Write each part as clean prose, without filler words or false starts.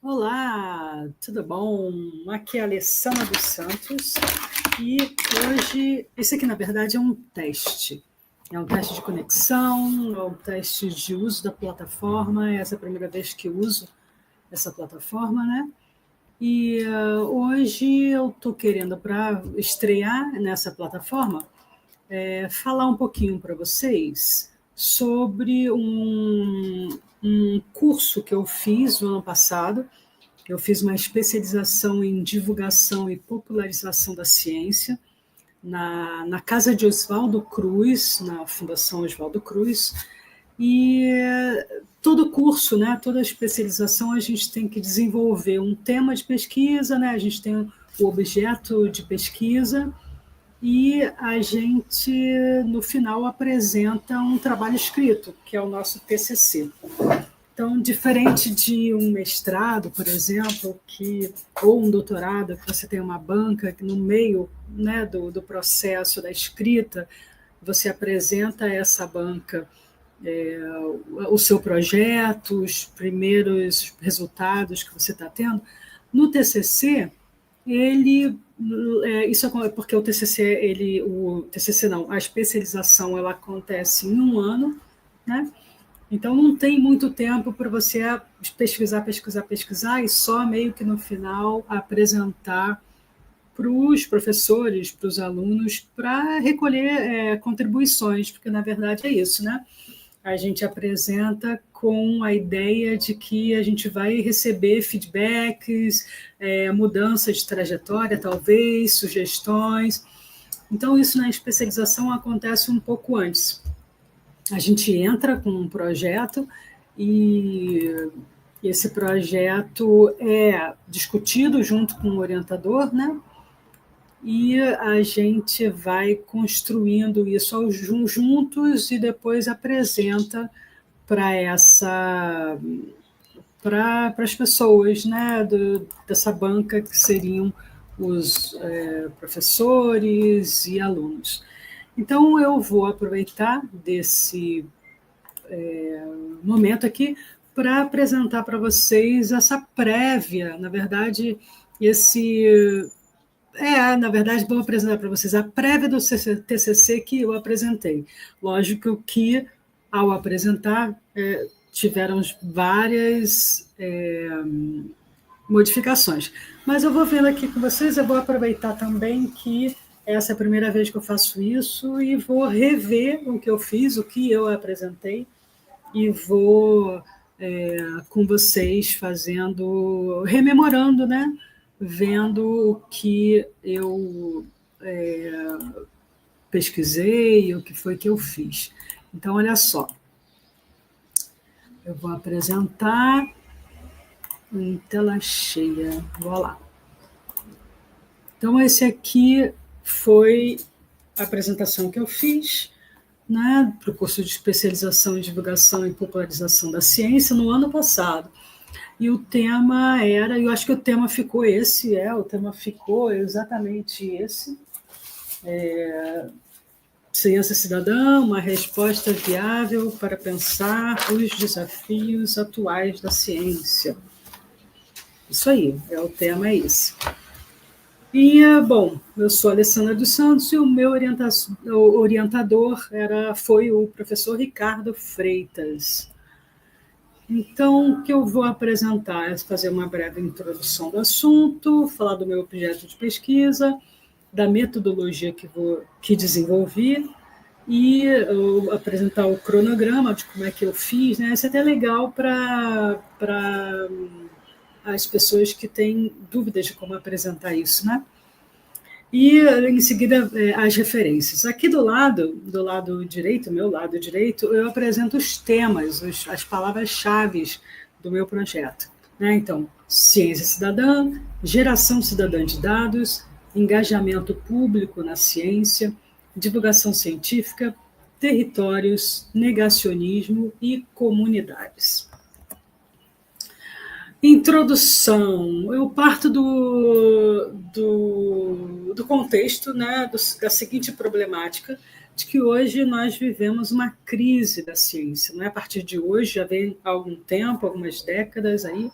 Olá, tudo bom? Aqui é a Alessandra dos Santos e hoje, isso aqui na verdade é um teste. É um teste de conexão, é um teste de uso da plataforma, essa é a primeira vez que uso essa plataforma, né? E hoje eu estou querendo, para estrear nessa plataforma, falar um pouquinho para vocês sobre um curso que eu fiz no ano passado. Eu fiz uma especialização em divulgação e popularização da ciência na Casa de Oswaldo Cruz, na Fundação Oswaldo Cruz. E todo curso, né, toda especialização, a gente tem que desenvolver um tema de pesquisa, né, a gente tem o objeto de pesquisa e a gente, no final, apresenta um trabalho escrito, que é o nosso TCC. Então, diferente de um mestrado, por exemplo, ou um doutorado, que você tem uma banca que no meio, né, do processo da escrita, você apresenta essa banca o seu projeto, os primeiros resultados que você está tendo. No TCC, isso é porque o TCC não, a especialização ela acontece em um ano, né? Então não tem muito tempo para você pesquisar e só meio que no final apresentar para os professores, para os alunos, para recolher contribuições, porque na verdade é isso, né? A gente apresenta com a ideia de que a gente vai receber feedbacks, mudança de trajetória, talvez, sugestões. Então, isso na especialização acontece um pouco antes. A gente entra com um projeto e esse projeto é discutido junto com o orientador, né? E a gente vai construindo isso juntos e depois apresenta para as pessoas, né, dessa banca que seriam os professores e alunos. Então eu vou aproveitar desse momento aqui para apresentar para vocês essa prévia, na verdade, na verdade, vou apresentar para vocês a prévia do TCC que eu apresentei. Lógico que, ao apresentar, tiveram várias modificações. Mas eu vou vendo aqui com vocês, eu vou aproveitar também que essa é a primeira vez que eu faço isso e vou rever o que eu fiz, o que eu apresentei, e vou com vocês rememorando, né? Vendo o que eu pesquisei, o que foi que eu fiz. Então, olha só. Eu vou apresentar em tela cheia. Vou lá. Então, esse aqui foi a apresentação que eu fiz, né, para o curso de especialização em divulgação e popularização da ciência no ano passado. E o tema eu acho que o tema ficou o tema ficou exatamente esse. Ciência cidadã, uma resposta viável para pensar os desafios atuais da ciência. Isso aí, o tema é esse. E, bom, eu sou a Alessandra dos Santos e o meu orientador foi o professor Ricardo Freitas. Então, o que eu vou apresentar é fazer uma breve introdução do assunto, falar do meu objeto de pesquisa, da metodologia que desenvolvi e apresentar o cronograma de como é que eu fiz, né? Isso é até legal para as pessoas que têm dúvidas de como apresentar isso, né? E, em seguida, as referências. Aqui do lado direito, meu lado direito, eu apresento os temas, as palavras-chave do meu projeto, né? Então, ciência cidadã, geração cidadã de dados, engajamento público na ciência, divulgação científica, territórios, negacionismo e comunidades. Introdução. Eu parto do contexto, né, da seguinte problemática. de que hoje nós vivemos uma crise da ciência. Não é a partir de hoje, já vem há algum tempo, algumas décadas aí.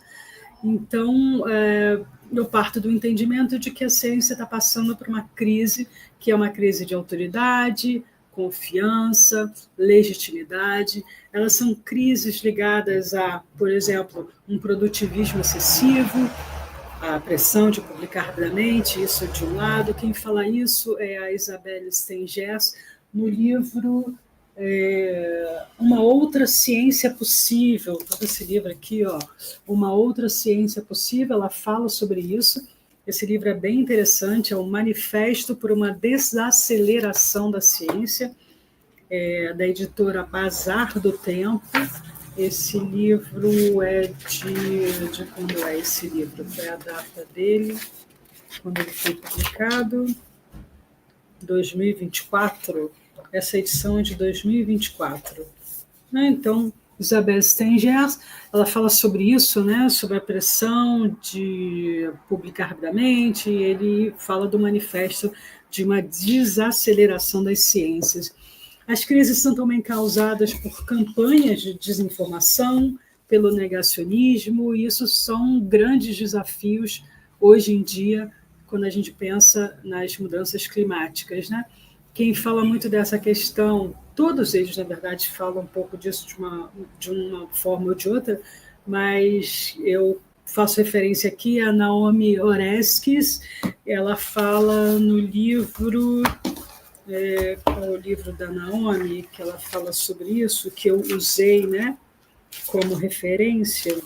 Então, eu parto do entendimento de que a ciência está passando por uma crise, que é uma crise de autoridade, confiança, legitimidade. Elas são crises ligadas a, por exemplo, um produtivismo excessivo, a pressão de publicar rapidamente, isso de um lado. Quem fala isso é a Isabelle Stengers, no livro Uma Outra Ciência Possível. Todo esse livro aqui, ó, Uma Outra Ciência Possível, ela fala sobre isso. Esse livro é bem interessante, é um manifesto por uma desaceleração da ciência, da editora Bazar do Tempo. Esse livro é de quando é esse livro? Foi a data dele, quando ele foi publicado? 2024. Essa edição é de 2024. Então, Isabelle Stengers, ela fala sobre isso, né, sobre a pressão de publicar rapidamente, e ele fala do manifesto de uma desaceleração das ciências. As crises são também causadas por campanhas de desinformação, pelo negacionismo, e isso são grandes desafios hoje em dia, quando a gente pensa nas mudanças climáticas, né? Quem fala muito dessa questão, todos eles, na verdade, falam um pouco disso de uma forma ou de outra, mas eu faço referência aqui a Naomi Oreskes. Ela fala no livro, qual é o livro da Naomi, que ela fala sobre isso, que eu usei, né, como referência.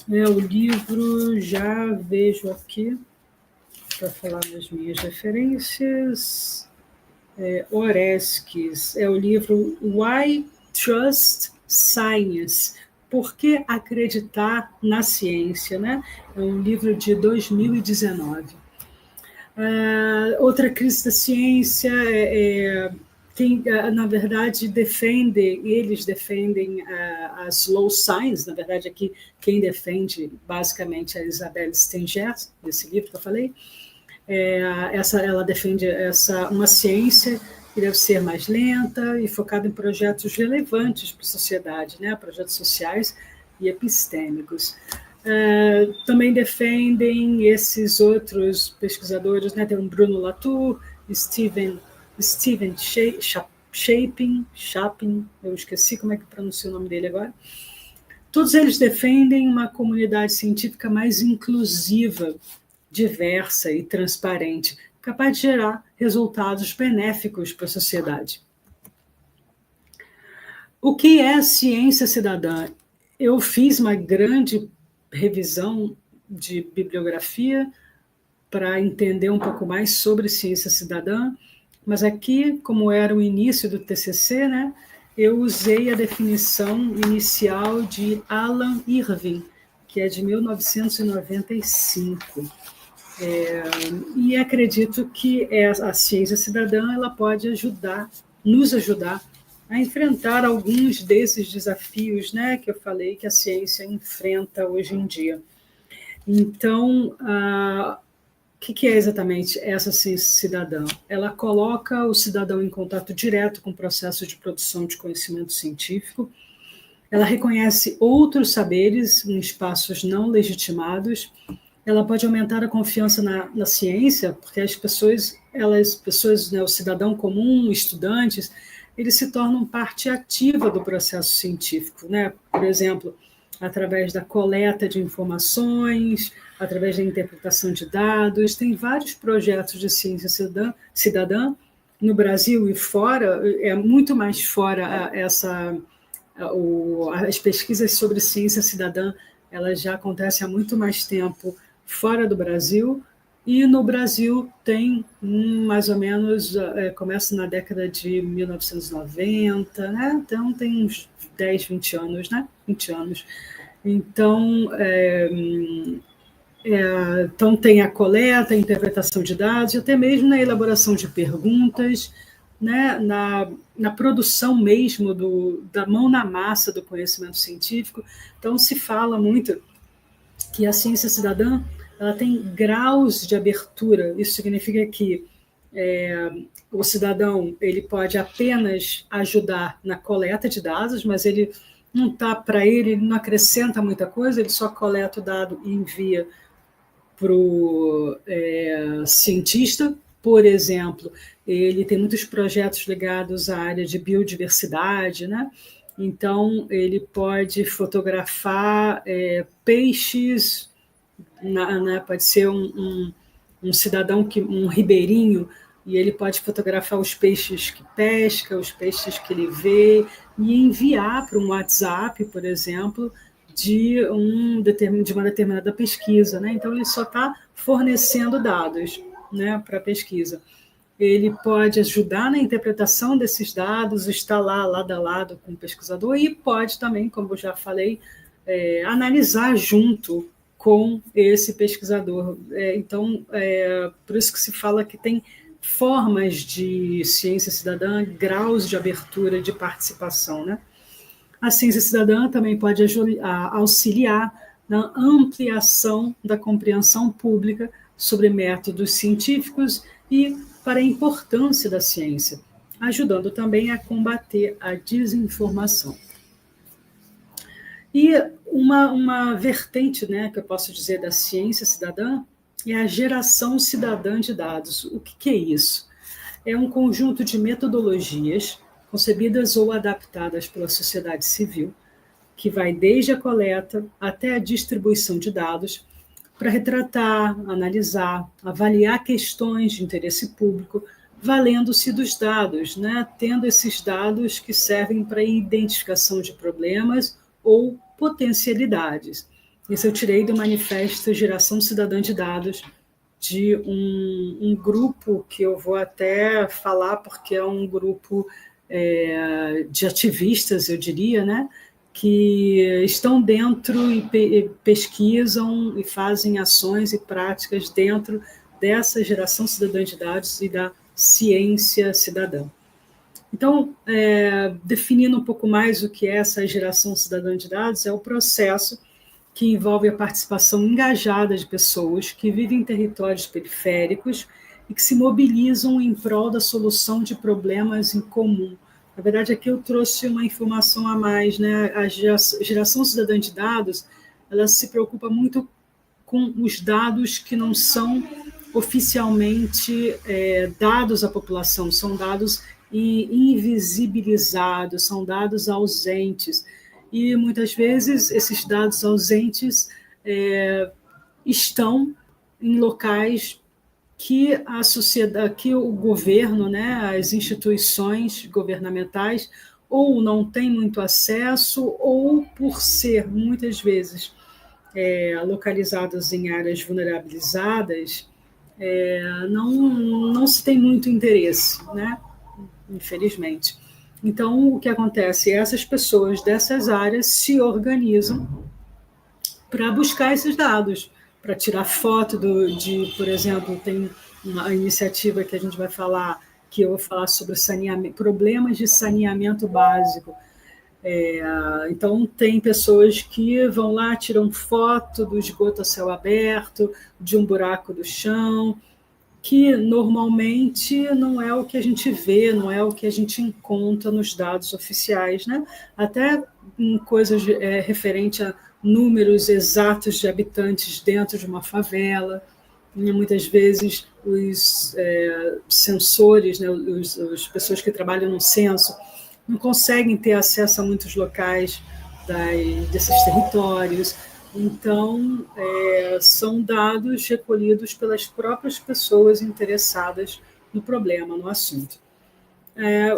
O livro, já vejo aqui, para falar das minhas referências, Oreskes, é o livro Why Trust Science? Por que acreditar na ciência? Né? É um livro de 2019. Outra crise da ciência quem, na verdade, eles defendem a slow science. Na verdade, aqui quem defende basicamente é a Isabelle Stengers, desse livro que eu falei. Ela defende uma ciência que deve ser mais lenta e focada em projetos relevantes para a sociedade, né? Projetos sociais e epistêmicos. Também defendem esses outros pesquisadores, né? Tem o Bruno Latour, Stephen Shapin, eu esqueci como é que pronuncia o nome dele agora. Todos eles defendem uma comunidade científica mais inclusiva, diversa e transparente, capaz de gerar resultados benéficos para a sociedade. O que é ciência cidadã? Eu fiz uma grande revisão de bibliografia para entender um pouco mais sobre ciência cidadã, mas aqui, como era o início do TCC, né, eu usei a definição inicial de Alan Irving, que é de 1995. E acredito que a ciência cidadã ela pode nos ajudar a enfrentar alguns desses desafios, né, que eu falei que a ciência enfrenta hoje em dia. Então, o que é exatamente essa ciência cidadã? Ela coloca o cidadão em contato direto com o processo de produção de conhecimento científico, ela reconhece outros saberes em espaços não legitimados, ela pode aumentar a confiança na ciência, porque as pessoas, né, o cidadão comum, estudantes, eles se tornam parte ativa do processo científico, né? Por exemplo, através da coleta de informações, através da interpretação de dados. Tem vários projetos de ciência cidadã no Brasil e fora, é muito mais fora as pesquisas sobre ciência cidadã, elas já acontecem há muito mais tempo fora do Brasil, e no Brasil tem mais ou menos, começa na década de 1990, né? Então tem uns 10, 20 anos, né? 20 anos. Então, então tem a coleta, a interpretação de dados, até mesmo na elaboração de perguntas, né? na produção mesmo da mão na massa do conhecimento científico. Então se fala muito que a ciência cidadã ela tem graus de abertura. Isso significa que O cidadão ele pode apenas ajudar na coleta de dados, mas ele não está para ele não acrescenta muita coisa, ele só coleta o dado e envia para o cientista. Por exemplo, ele tem muitos projetos ligados à área de biodiversidade, né? Então, ele pode fotografar peixes, pode ser um cidadão, um ribeirinho, e ele pode fotografar os peixes que pesca, os peixes que ele vê, e enviar para um WhatsApp, por exemplo, de uma determinada pesquisa, né? Então, ele só está fornecendo dados, né, para a pesquisa. Ele pode ajudar na interpretação desses dados, estar lá, lado a lado com o pesquisador, e pode também, como eu já falei, analisar junto com esse pesquisador. Então, por isso que se fala que tem formas de ciência cidadã, graus de abertura, de participação, né? A ciência cidadã também pode auxiliar na ampliação da compreensão pública sobre métodos científicos e para a importância da ciência, ajudando também a combater a desinformação. E uma vertente, né, que eu posso dizer da ciência cidadã é a geração cidadã de dados. O que é isso? É um conjunto de metodologias concebidas ou adaptadas pela sociedade civil, que vai desde a coleta até a distribuição de dados, para retratar, analisar, avaliar questões de interesse público, valendo-se dos dados, né? Tendo esses dados que servem para a identificação de problemas ou potencialidades. Isso eu tirei do manifesto Geração Cidadã de Dados, de um grupo que eu vou até falar, porque é um grupo de ativistas, eu diria, né? Que estão dentro e pesquisam e fazem ações e práticas dentro dessa geração cidadã de dados e da ciência cidadã. Então, definindo um pouco mais o que é essa geração cidadã de dados, é o processo que envolve a participação engajada de pessoas que vivem em territórios periféricos e que se mobilizam em prol da solução de problemas em comum. Na verdade, aqui eu trouxe uma informação a mais, né? A geração cidadã de dados, ela se preocupa muito com os dados que não são oficialmente dados à população, são dados invisibilizados, são dados ausentes. E muitas vezes esses dados ausentes estão em locais que a sociedade, que o governo, né, as instituições governamentais, ou não tem muito acesso, ou por ser muitas vezes localizados em áreas vulnerabilizadas, não se tem muito interesse, né? Infelizmente. Então, o que acontece? Essas pessoas dessas áreas se organizam para buscar esses dados, para tirar foto por exemplo, tem uma iniciativa que a gente vai falar, que eu vou falar sobre problemas de saneamento básico. Então, tem pessoas que vão lá, tiram foto do esgoto a céu aberto, de um buraco do chão, que normalmente não é o que a gente vê, não é o que a gente encontra nos dados oficiais, né? Até em coisas referente a números exatos de habitantes dentro de uma favela. E muitas vezes os censores, né, as pessoas que trabalham no censo, não conseguem ter acesso a muitos locais desses territórios. Então, são dados recolhidos pelas próprias pessoas interessadas no problema, no assunto.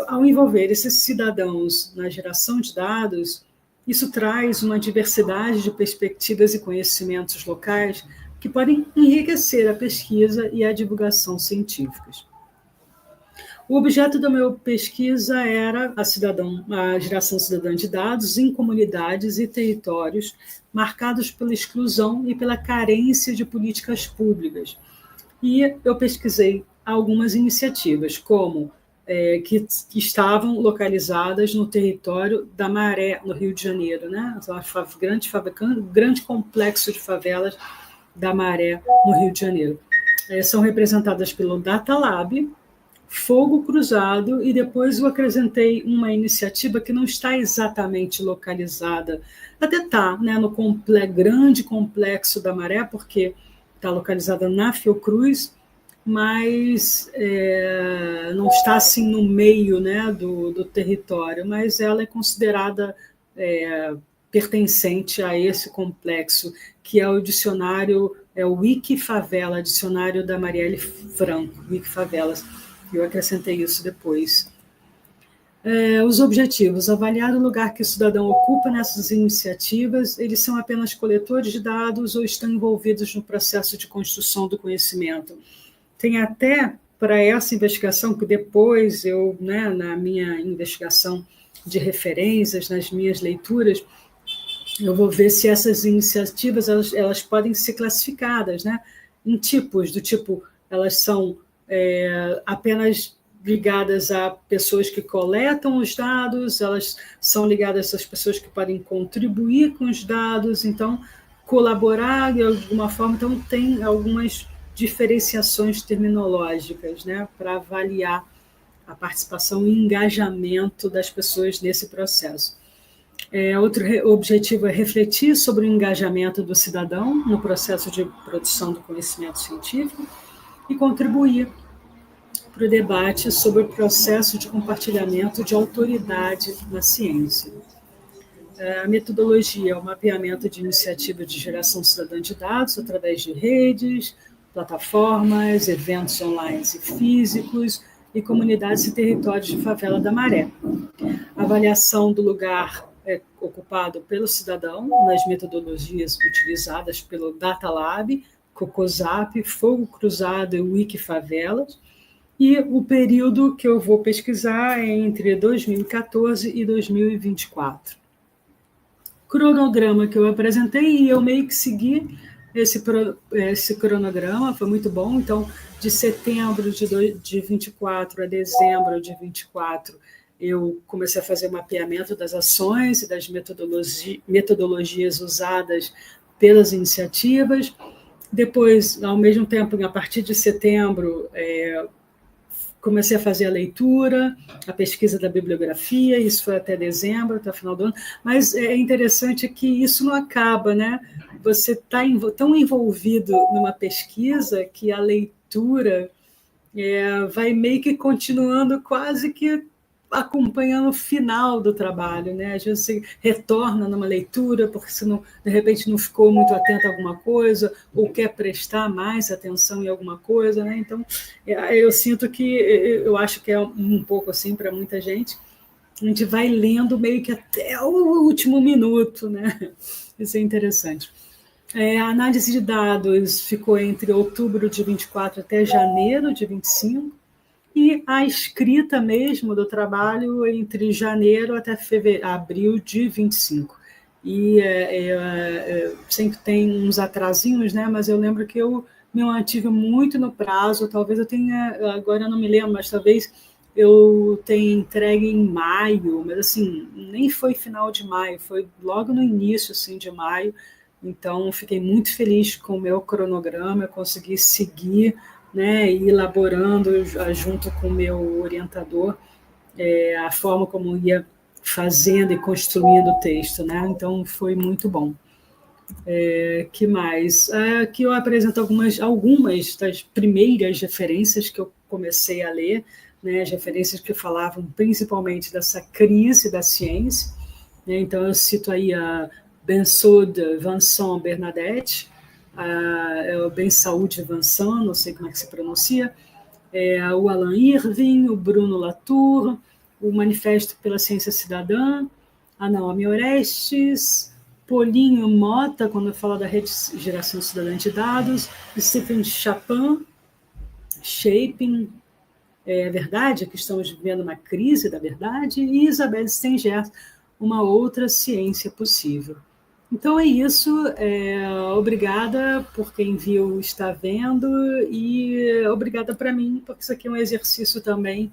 Ao envolver esses cidadãos na geração de dados, isso traz uma diversidade de perspectivas e conhecimentos locais que podem enriquecer a pesquisa e a divulgação científicas. O objeto da minha pesquisa era a geração cidadã de dados em comunidades e territórios marcados pela exclusão e pela carência de políticas públicas. E eu pesquisei algumas iniciativas, como que estavam localizadas no território da Maré, no Rio de Janeiro, né? Grande complexo de favelas da Maré, no Rio de Janeiro. São representadas pelo Data Lab, Fogo Cruzado, e depois eu acrescentei uma iniciativa que não está exatamente localizada, até está, né, no grande complexo da Maré, porque está localizada na Fiocruz, mas não está assim no meio, né, do território, mas ela é considerada pertencente a esse complexo, que é o dicionário, é o Wikifavela, dicionário da Marielle Franco, Wikifavelas. Eu acrescentei isso depois. Os objetivos: avaliar o lugar que o cidadão ocupa nessas iniciativas. Eles são apenas coletores de dados ou estão envolvidos no processo de construção do conhecimento? Tem até para essa investigação, que depois eu, né, na minha investigação de referências, nas minhas leituras, eu vou ver se essas iniciativas elas podem ser classificadas, né, em tipos, do tipo, elas são apenas ligadas a pessoas que coletam os dados, elas são ligadas às pessoas que podem contribuir com os dados, então, colaborar de alguma forma. Então, tem algumas diferenciações terminológicas, né, para avaliar a participação e engajamento das pessoas nesse processo. Outro objetivo é refletir sobre o engajamento do cidadão no processo de produção do conhecimento científico e contribuir para o debate sobre o processo de compartilhamento de autoridade na ciência. A metodologia é o mapeamento de iniciativas de geração cidadã de dados através de redes, plataformas, eventos online e físicos e comunidades e territórios de favela da Maré. A avaliação do lugar ocupado pelo cidadão nas metodologias utilizadas pelo Data Lab, Cocosap, Fogo Cruzado e Wikifavelas. E o período que eu vou pesquisar é entre 2014 e 2024. Cronograma que eu apresentei, e eu meio que segui esse cronograma, foi muito bom. Então, de setembro de 24 a dezembro de 24, eu comecei a fazer mapeamento das ações e das metodologias usadas pelas iniciativas. Depois, ao mesmo tempo, a partir de setembro, comecei a fazer a leitura, a pesquisa da bibliografia, isso foi até dezembro, até o final do ano, mas é interessante que isso não acaba, né? Você está tão envolvido numa pesquisa que a leitura vai meio que continuando, quase que acompanhando o final do trabalho, né? Às vezes você retorna numa leitura porque você não, de repente não ficou muito atento a alguma coisa ou quer prestar mais atenção em alguma coisa, né? Então eu sinto que, eu acho que é um pouco assim para muita gente, a gente vai lendo meio que até o último minuto, né? Isso é interessante. A análise de dados ficou entre outubro de 24 até janeiro de 25, e a escrita mesmo do trabalho entre janeiro até abril de 25. E sempre tem uns atrasinhos, né? Mas eu lembro que eu me mantive muito no prazo. Talvez eu tenha, agora eu não me lembro, mas talvez eu tenha entregue em maio, mas assim, nem foi final de maio, foi logo no início assim, de maio. Então, fiquei muito feliz com o meu cronograma, eu consegui seguir, né, e elaborando junto com o meu orientador a forma como ia fazendo e construindo o texto, né? Então foi muito bom. Que mais? Aqui eu apresento algumas das primeiras referências que eu comecei a ler, né? As referências que falavam principalmente dessa crise da ciência, né? Então eu cito aí a Bensaude Vincent Bernadette, o Bensaude Vincent, não sei como é que se pronuncia, o Alan Irving, o Bruno Latour, o Manifesto pela Ciência Cidadã, a Naomi Orestes, Paulinho Mota, quando fala da Rede de Geração Cidadã de Dados, Stephen Chapin, Shaping, a Verdade, que estamos vivendo uma crise da verdade, e Isabelle Stenger, Uma Outra Ciência Possível. Então é isso, obrigada por quem viu, está vendo, e obrigada para mim, porque isso aqui é um exercício também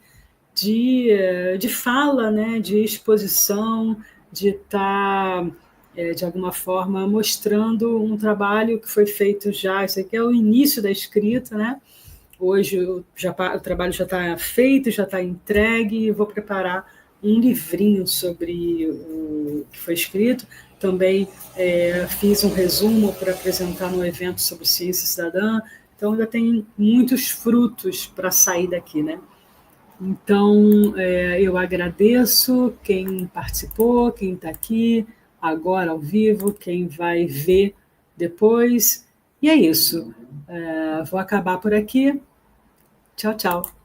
de fala, né, de exposição, de estar, de alguma forma, mostrando um trabalho que foi feito já. Isso aqui é o início da escrita, né? Hoje o trabalho já está feito, já está entregue, e vou preparar um livrinho sobre o que foi escrito. Também fiz um resumo para apresentar no evento sobre ciência cidadã. Então, ainda tem muitos frutos para sair daqui, né? Então, eu agradeço quem participou, quem está aqui agora ao vivo, quem vai ver depois. E é isso. Vou acabar por aqui. Tchau, tchau.